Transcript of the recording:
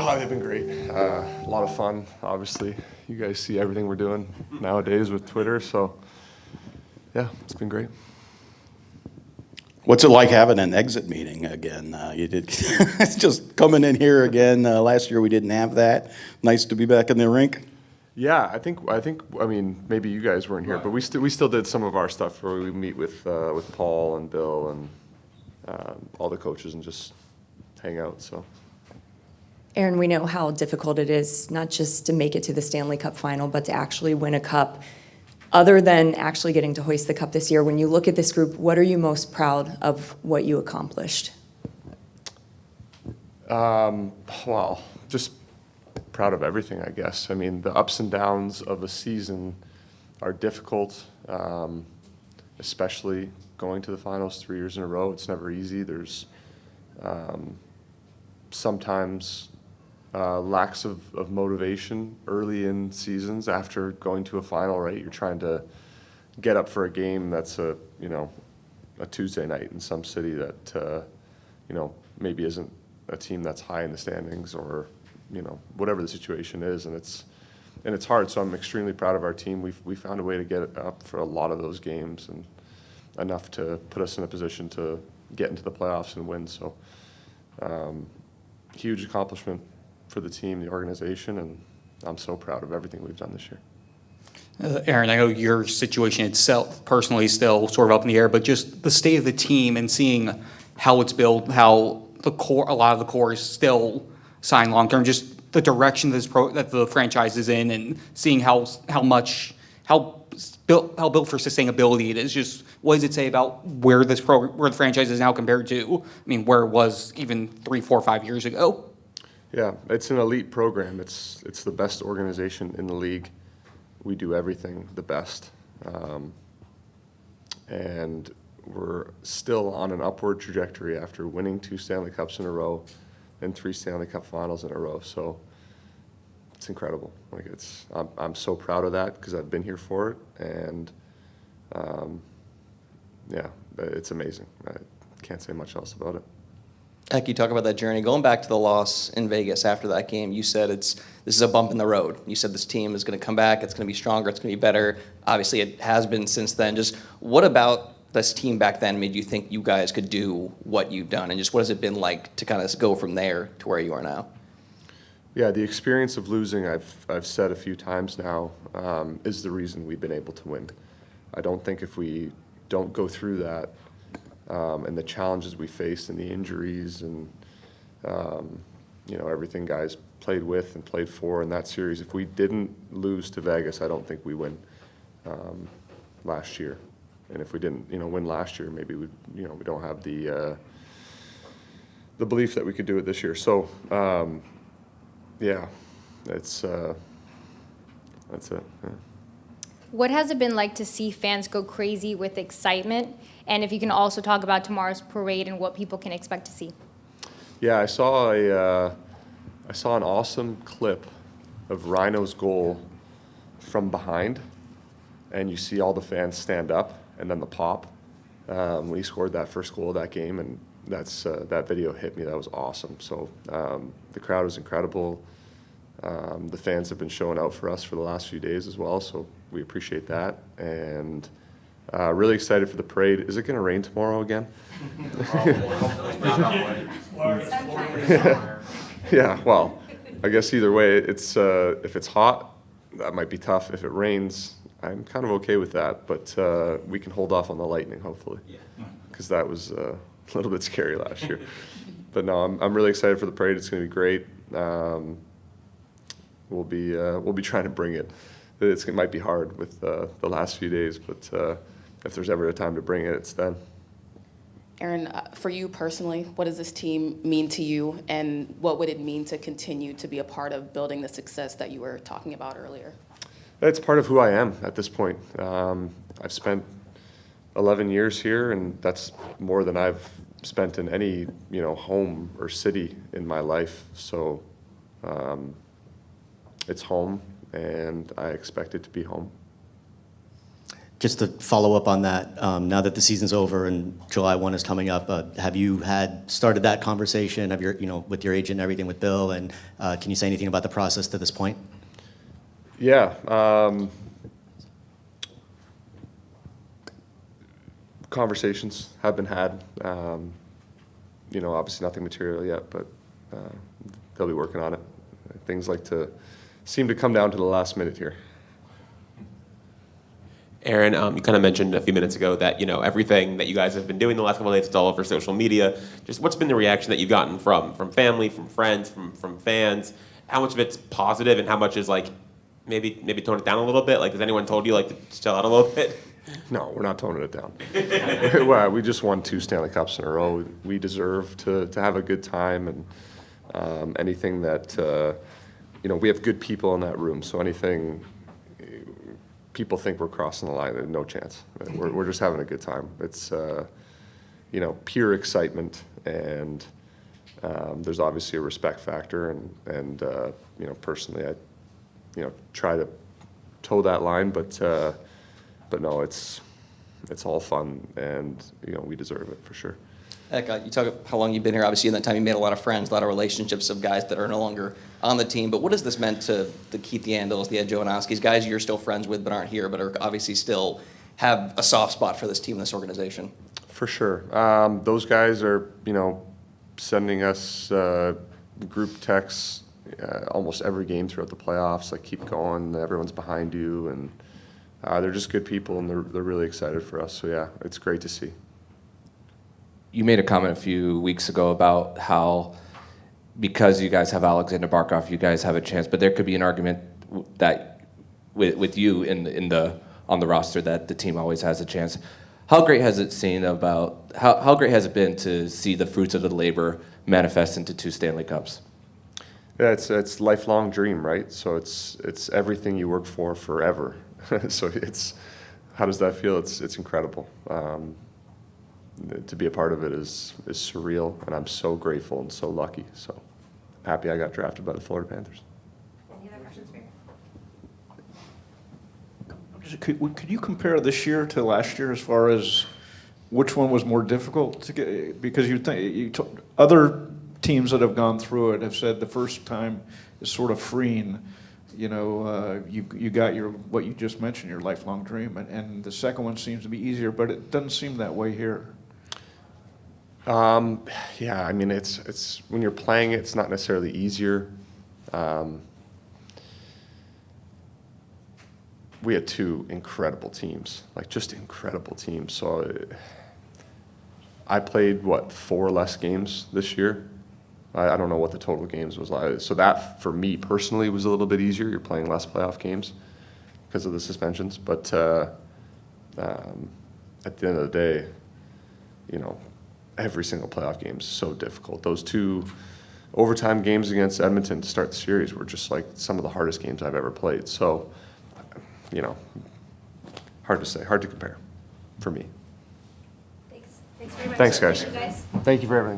Oh, they've been great. A lot of fun, obviously. You guys see everything we're doing nowadays with Twitter, so yeah, it's been great. What's it like having an exit meeting again? You did it's just coming in here again. Last year we didn't have that. Nice to be back in the rink. Yeah, I think. I mean, maybe you guys weren't here, but we still did some of our stuff where we meet with Paul and Bill and all the coaches and just hang out. So. Aaron, we know how difficult it is not just to make it to the Stanley Cup Final, but to actually win a cup. Other than actually getting to hoist the cup this year, when you look at this group, what are you most proud of what you accomplished? Well, just proud of everything, I guess. I mean, the ups and downs of a season are difficult, especially going to the finals 3 years in a row. It's never easy. There's sometimes lacks of motivation early in seasons after going to a final, right? You're trying to get up for a game that's a Tuesday night in some city that, maybe isn't a team that's high in the standings or, whatever the situation is. And it's hard. So I'm extremely proud of our team. We found a way to get up for a lot of those games and enough to put us in a position to get into the playoffs and win. So huge accomplishment for the team, the organization, and I'm so proud of everything we've done this year. Aaron, I know your situation itself personally is still sort of up in the air, but just the state of the team and seeing how it's built, how the core, a lot of the core is still signed long term, just the direction that the franchise is in, and seeing how built for sustainability it is. Just what does it say about where the franchise is now compared to, where it was even 3, 4, 5 years ago? Yeah, it's an elite program. It's the best organization in the league. We do everything the best. And we're still on an upward trajectory after winning 2 Stanley Cups in a row and 3 Stanley Cup Finals in a row. So it's incredible. I'm so proud of that because I've been here for it. And yeah, it's amazing. I can't say much else about it. Heck, you talk about that journey. Going back to the loss in Vegas after that game, you said this is a bump in the road. You said this team is going to come back, it's going to be stronger, it's going to be better. Obviously, it has been since then. Just what about this team back then made you think you guys could do what you've done? And just what has it been like to kind of go from there to where you are now? Yeah, the experience of losing, I've said a few times now, is the reason we've been able to win. I don't think if we don't go through that, and the challenges we faced and the injuries and, everything guys played with and played for in that series. If we didn't lose to Vegas, I don't think we win last year. And if we didn't, win last year, maybe we don't have the belief that we could do it this year. So, yeah, that's it. Yeah. What has it been like to see fans go crazy with excitement? And if you can also talk about tomorrow's parade and what people can expect to see. Yeah, I saw an awesome clip of Rhino's goal from behind, and you see all the fans stand up, and then the pop when he scored that first goal of that game, and that video hit me. That was awesome. So the crowd was incredible. The fans have been showing out for us for the last few days as well, so we appreciate that. And really excited for the parade. Is it going to rain tomorrow again? Yeah, well, I guess either way, it's if it's hot, that might be tough. If it rains, I'm kind of okay with that, but we can hold off on the lightning, hopefully, because that was a little bit scary last year. But no, I'm really excited for the parade. It's going to be great. We'll be trying to bring it. It might be hard with the last few days, but if there's ever a time to bring it, it's then. Aaron, for you personally, what does this team mean to you, and what would it mean to continue to be a part of building the success that you were talking about earlier? It's part of who I am at this point. I've spent 11 years here, and that's more than I've spent in any home or city in my life. So it's home, and I expect it to be home. Just to follow up on that, now that the season's over and July 1 is coming up, have you started that conversation? Have with your agent and everything with Bill? And can you say anything about the process to this point? Yeah. Conversations have been had. Obviously nothing material yet, but they'll be working on it. Things seem to come down to the last minute here. Aaron, you kind of mentioned a few minutes ago that, everything that you guys have been doing the last couple of days, it's all over social media. Just what's been the reaction that you've gotten from family, from friends, from fans? How much of it's positive and how much is maybe tone it down a little bit? Has anyone told you to chill out a little bit? No, we're not toning it down. Well, we just won 2 Stanley Cups in a row. We deserve to have a good time, and anything that, we have good people in that room, so anything people think we're crossing the line, no chance. We're just having a good time. It's, pure excitement, and there's obviously a respect factor, and personally, I, try to toe that line, but no, it's all fun, and we deserve it for sure. Heck, you talk about how long you've been here. Obviously, in that time, you made a lot of friends, a lot of relationships of guys that are no longer on the team. But what has this meant to the Keith Yandles, the Ed Jovanovskis, guys you're still friends with but aren't here, but are obviously still have a soft spot for this team, this organization? For sure. Those guys are, sending us group texts almost every game throughout the playoffs, keep going, everyone's behind you, and they're just good people, and they're really excited for us. So yeah, it's great to see. You made a comment a few weeks ago about how because you guys have Alexander Barkov, you guys have a chance, but there could be an argument that with you on the roster that the team always has a chance. How great has it how great has it been to see the fruits of the labor manifest into 2 Stanley Cups? Yeah, it's lifelong dream, right? So it's everything you work for forever. So how does that feel? It's incredible. To be a part of it is surreal, and I'm so grateful and so lucky. So happy I got drafted by the Florida Panthers. Any other questions for you? Could you compare this year to last year as far as which one was more difficult to get? Because other teams that have gone through it have said the first time is sort of freeing. You got what you just mentioned, your lifelong dream, and the second one seems to be easier, but it doesn't seem that way here. Yeah, I mean, it's when you're playing it's not necessarily easier. We had 2 incredible teams, just incredible teams. So I played, 4 less games this year? I don't know what the total games was like. So that, for me personally, was a little bit easier. You're playing less playoff games because of the suspensions. But at the end of the day, every single playoff game is so difficult. Those 2 overtime games against Edmonton to start the series were just some of the hardest games I've ever played. So, hard to say, hard to compare for me. Thanks very much. Thanks, guys. Thank you, guys. Thank you for everything, guys.